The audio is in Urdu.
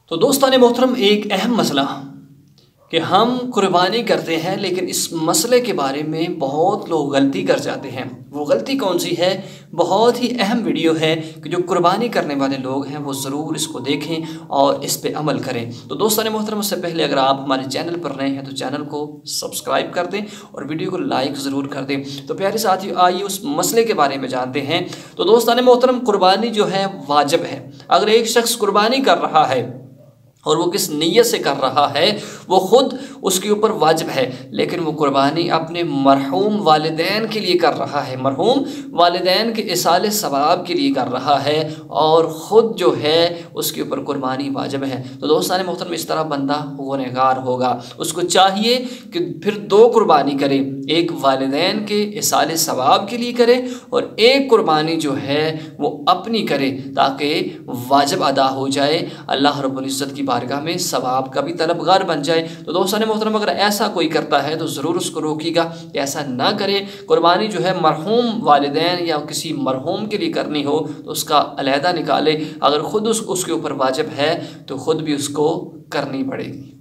تو دوستان محترم، ایک اہم مسئلہ کہ ہم قربانی کرتے ہیں لیکن اس مسئلے کے بارے میں بہت لوگ غلطی کر جاتے ہیں۔ وہ غلطی کون سی ہے؟ بہت ہی اہم ویڈیو ہے کہ جو قربانی کرنے والے لوگ ہیں وہ ضرور اس کو دیکھیں اور اس پہ عمل کریں۔ تو دوستان محترم، اس سے پہلے اگر آپ ہمارے چینل پر نئے ہیں تو چینل کو سبسکرائب کر دیں اور ویڈیو کو لائک ضرور کر دیں۔ تو پیارے ساتھی، آئیے اس مسئلے کے بارے میں جانتے ہیں۔ تو دوستان محترم، قربانی جو ہے واجب ہے۔ اگر ایک شخص قربانی کر رہا ہے اور وہ کس نیت سے کر رہا ہے، وہ خود اس کے اوپر واجب ہے، لیکن وہ قربانی اپنے مرحوم والدین کے لیے کر رہا ہے، مرحوم والدین کے ایصال ثواب کے لیے کر رہا ہے، اور خود جو ہے اس کے اوپر قربانی واجب ہے۔ تو دوستان محترم، اس طرح بندہ گنہگار ہوگا۔ اس کو چاہیے کہ پھر دو قربانی کرے، ایک والدین کے ایصال ثواب کے لیے کرے اور ایک قربانی جو ہے وہ اپنی کرے، تاکہ واجب ادا ہو جائے، اللہ رب العزت کی بارگاہ میں ثواب کا بھی طلبگار بن جائے۔ تو دوستان محترم، اگر ایسا کوئی کرتا ہے تو ضرور اس کو روکیے گا کہ ایسا نہ کرے۔ قربانی جو ہے مرحوم والدین یا کسی مرحوم کے لیے کرنی ہو تو اس کا علیحدہ نکالے۔ اگر خود اس کے اوپر واجب ہے تو خود بھی اس کو کرنی پڑے گی۔